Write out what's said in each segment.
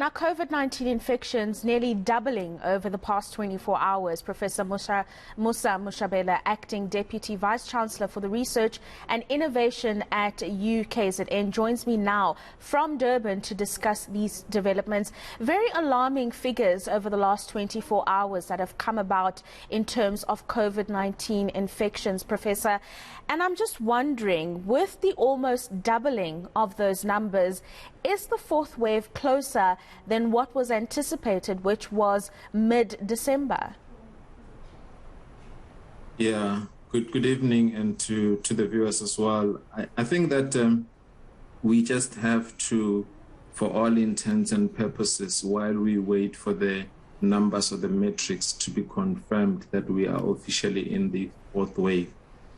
Now, COVID-19 infections nearly doubling over the past 24 hours. Professor Mosa Moshabela, Acting Deputy Vice-Chancellor for the Research and Innovation at UKZN, joins me now from Durban to discuss these developments. Very alarming figures over the last 24 hours that have come about in terms of COVID-19 infections, Professor. And I'm just wondering, with the almost doubling of those numbers, is the fourth wave closer than what was anticipated, which was mid-December? Yeah, good evening, and to the viewers as well. I think that we just have to, for all intents and purposes, while we wait for the numbers or the metrics to be confirmed that we are officially in the fourth wave,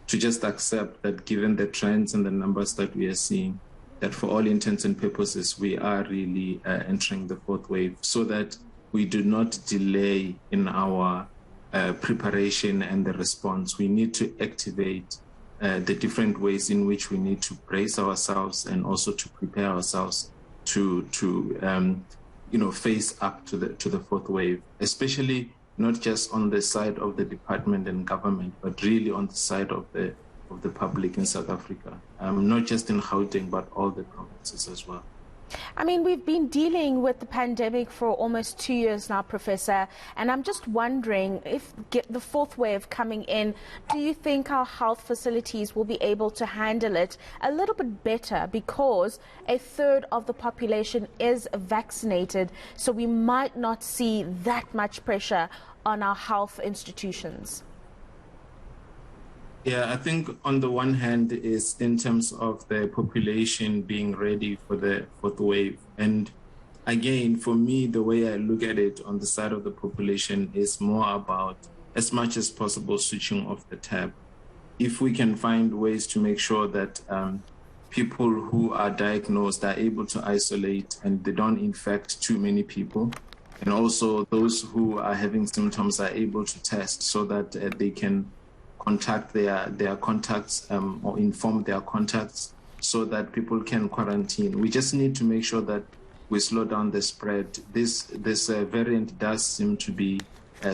to just accept that given the trends and the numbers that we are seeing, that for all intents and purposes, we are really entering the fourth wave, so that we do not delay in our preparation and the response. We need to activate the different ways in which we need to brace ourselves and also to prepare ourselves to face up to the fourth wave, especially not just on the side of the department and government, but really on the side of the public in South Africa, not just in Gauteng, but all the provinces as well. I mean, we've been dealing with the pandemic for almost 2 years now, Professor, and I'm just wondering if the fourth wave coming in, do you think our health facilities will be able to handle it a little bit better, because a third of the population is vaccinated, so we might not see that much pressure on our health institutions? Yeah, I think on the one hand is in terms of the population being ready for the fourth wave. And again, for me, the way I look at it on the side of the population is more about, as much as possible, switching off the tap. If we can find ways to make sure that people who are diagnosed are able to isolate and they don't infect too many people, and also those who are having symptoms are able to test so that they can contact their contacts or inform their contacts so that people can quarantine. We just need to make sure that we slow down the spread. This variant does seem to be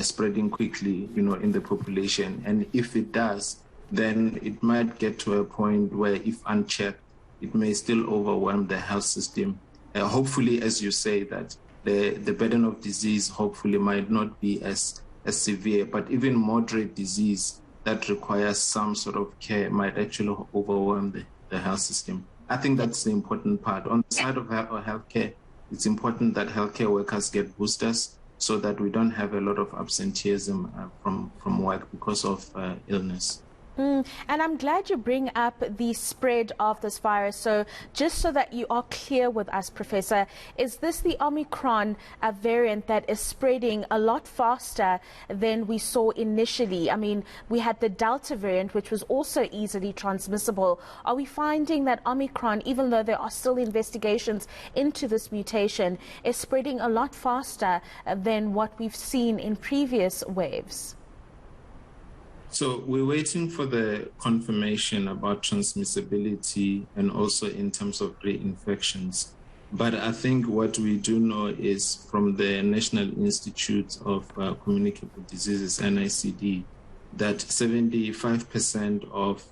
spreading quickly, in the population. And if it does, then it might get to a point where, if unchecked, it may still overwhelm the health system. Hopefully, as you say, that the burden of disease hopefully might not be as severe, but even moderate disease that requires some sort of care might actually overwhelm the health system. I think that's the important part. On the side of healthcare, it's important that healthcare workers get boosters so that we don't have a lot of absenteeism from work because of illness. And I'm glad you bring up the spread of this virus. So just so that you are clear with us, Professor, is this the Omicron variant that is spreading a lot faster than we saw initially? I mean, we had the Delta variant, which was also easily transmissible. Are we finding that Omicron, even though there are still investigations into this mutation, is spreading a lot faster than what we've seen in previous waves? So we're waiting for the confirmation about transmissibility and also in terms of reinfections. But I think what we do know is from the National Institute of Communicable Diseases, NICD, that 75% of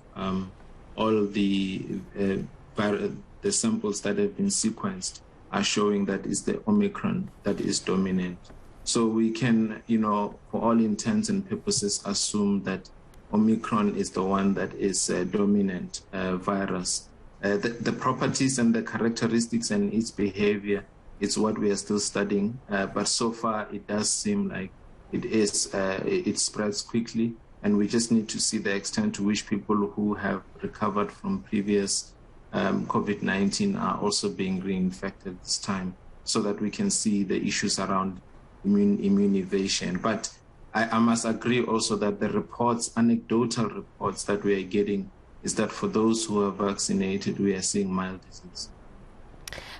all the samples that have been sequenced are showing that it's the Omicron that is dominant. So we can, for all intents and purposes, assume that Omicron is the one that is a dominant virus. The properties and the characteristics and its behavior is what we are still studying. But so far, it does seem like it spreads quickly. And we just need to see the extent to which people who have recovered from previous COVID-19 are also being reinfected this time, so that we can see the issues around immune evasion. But I must agree also that the anecdotal reports that we are getting, is that for those who are vaccinated, we are seeing mild disease.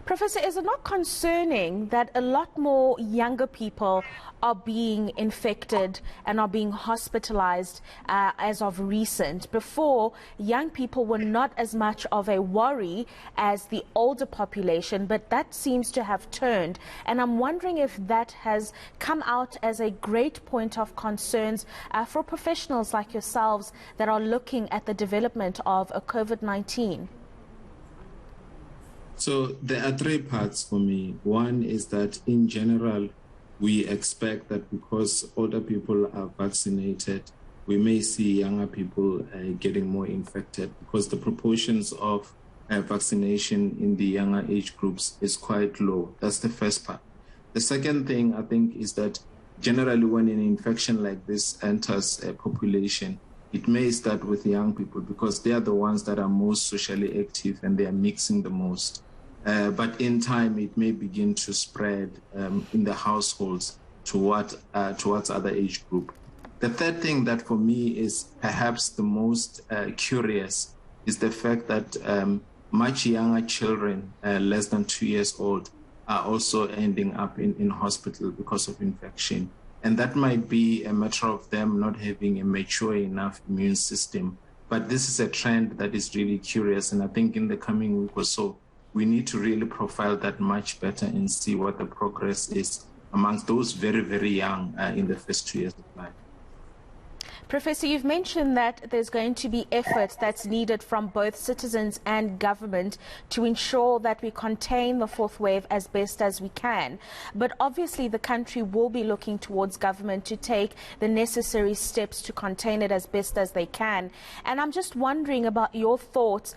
Professor, is it not concerning that a lot more younger people are being infected and are being hospitalized as of recent? Before, young people were not as much of a worry as the older population, but that seems to have turned. And I'm wondering if that has come out as a great point of concerns for professionals like yourselves that are looking at the development of COVID-19. So there are three parts for me. One is that in general, we expect that because older people are vaccinated, we may see younger people getting more infected because the proportions of vaccination in the younger age groups is quite low. That's the first part. The second thing I think is that generally when an infection like this enters a population, it may start with young people because they are the ones that are most socially active and they are mixing the most. But in time, it may begin to spread in the households towards other age group. The third thing that for me is perhaps the most curious is the fact that much younger children, less than 2 years old, are also ending up in hospital because of infection. And that might be a matter of them not having a mature enough immune system. But this is a trend that is really curious. And I think in the coming week or so, we need to really profile that much better and see what the progress is amongst those very, very young in the first 2 years of life. Professor, you've mentioned that there's going to be effort that's needed from both citizens and government to ensure that we contain the fourth wave as best as we can. But obviously the country will be looking towards government to take the necessary steps to contain it as best as they can. And I'm just wondering about your thoughts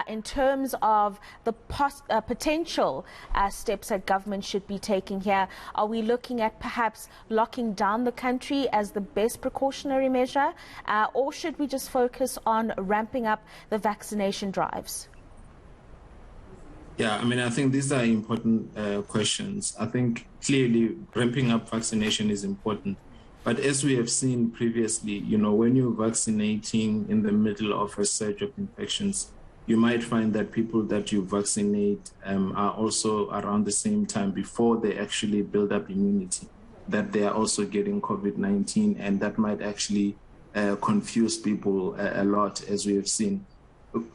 in terms of the potential steps that government should be taking here. Are we looking at perhaps locking down the country as the best precautionary measure? Or should we just focus on ramping up the vaccination drives? Yeah, I mean, I think these are important questions. I think clearly ramping up vaccination is important. But as we have seen previously, you know, when you're vaccinating in the middle of a surge of infections, you might find that people that you vaccinate are also around the same time before they actually build up immunity, that they are also getting COVID-19, and that might actually confuse people a lot, as we have seen.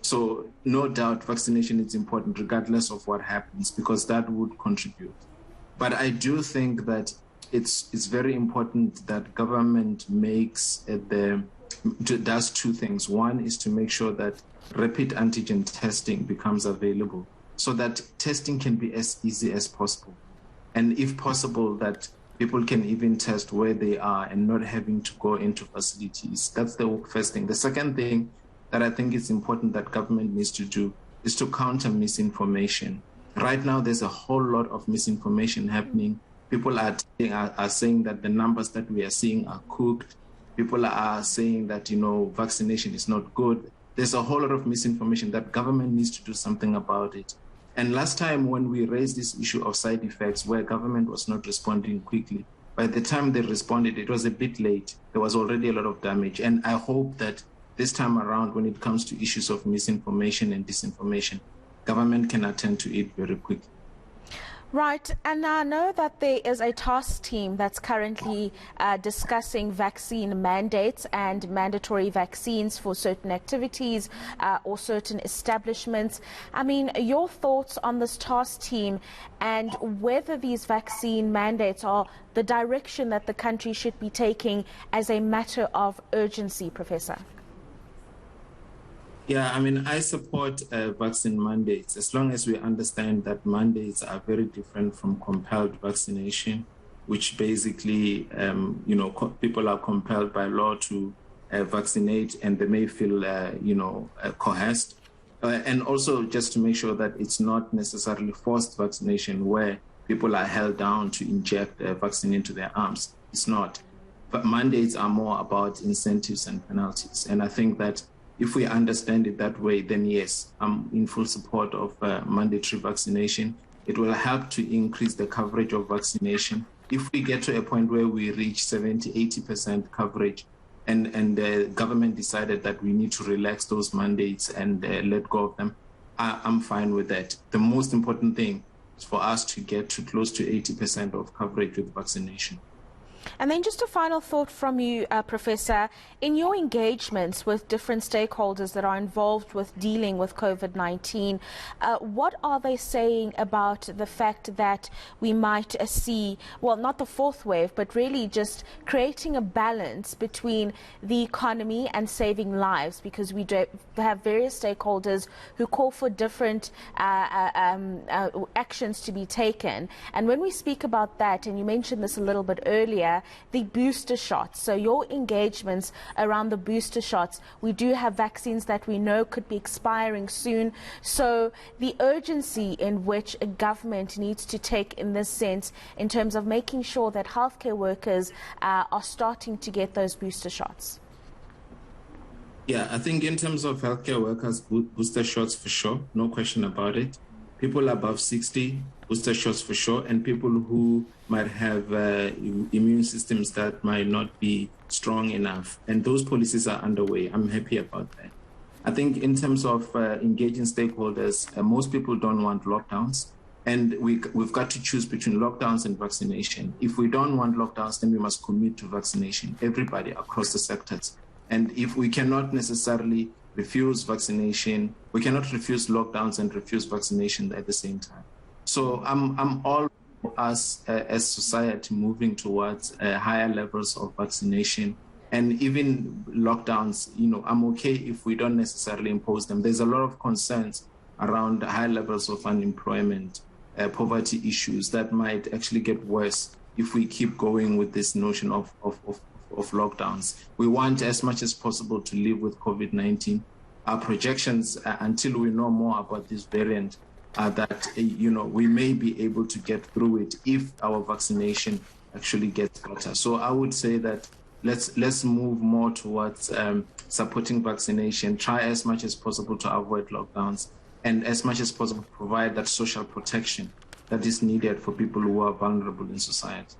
So no doubt vaccination is important regardless of what happens, because that would contribute. But I do think that it's very important that government does two things. One is to make sure that rapid antigen testing becomes available so that testing can be as easy as possible. And if possible, that people can even test where they are and not having to go into facilities. That's the first thing. The second thing that I think is important that government needs to do is to counter misinformation. Right now, there's a whole lot of misinformation happening. People are saying that the numbers that we are seeing are cooked. People are saying that, you know, vaccination is not good. There's a whole lot of misinformation that government needs to do something about it. And last time when we raised this issue of side effects where government was not responding quickly, by the time they responded, it was a bit late. There was already a lot of damage. And I hope that this time around, when it comes to issues of misinformation and disinformation, government can attend to it very quickly. Right, and I know that there is a task team that's currently discussing vaccine mandates and mandatory vaccines for certain activities or certain establishments. I mean, your thoughts on this task team and whether these vaccine mandates are the direction that the country should be taking as a matter of urgency, Professor? Yeah, I mean, I support vaccine mandates as long as we understand that mandates are very different from compelled vaccination, which basically, you know, people are compelled by law to vaccinate and they may feel, you know, coerced. And also just to make sure that it's not necessarily forced vaccination where people are held down to inject vaccine into their arms. It's not. But mandates are more about incentives and penalties. And I think that if we understand it that way, then yes, I'm in full support of mandatory vaccination. It will help to increase the coverage of vaccination. If we get to a point where we reach 70, 80% coverage and the government decided that we need to relax those mandates and let go of them, I'm fine with that. The most important thing is for us to get to close to 80% of coverage with vaccination. And then just a final thought from you, Professor. In your engagements with different stakeholders that are involved with dealing with COVID-19, what are they saying about the fact that we might see, well, not the fourth wave, but really just creating a balance between the economy and saving lives? Because we do have various stakeholders who call for different actions to be taken. And when we speak about that, and you mentioned this a little bit earlier, the booster shots. So your engagements around the booster shots, we do have vaccines that we know could be expiring soon. So the urgency in which a government needs to take in this sense in terms of making sure that healthcare workers are starting to get those booster shots. Yeah, I think in terms of healthcare workers, booster shots for sure, no question about it. People above 60, booster shots for sure, and people who might have immune systems that might not be strong enough. And those policies are underway. I'm happy about that. I think in terms of engaging stakeholders, most people don't want lockdowns. And we've got to choose between lockdowns and vaccination. If we don't want lockdowns, then we must commit to vaccination, everybody across the sectors. And if we cannot necessarily refuse vaccination, we cannot refuse lockdowns and refuse vaccination at the same time. So I'm all for us as society moving towards higher levels of vaccination, and even lockdowns. I'm okay if we don't necessarily impose them. There's a lot of concerns around high levels of unemployment, poverty issues that might actually get worse if we keep going with this notion of lockdowns. We want as much as possible to live with COVID-19. Our projections, until we know more about this variant, are that we may be able to get through it if our vaccination actually gets better. So I would say that let's move more towards supporting vaccination, try as much as possible to avoid lockdowns, and as much as possible provide that social protection that is needed for people who are vulnerable in society.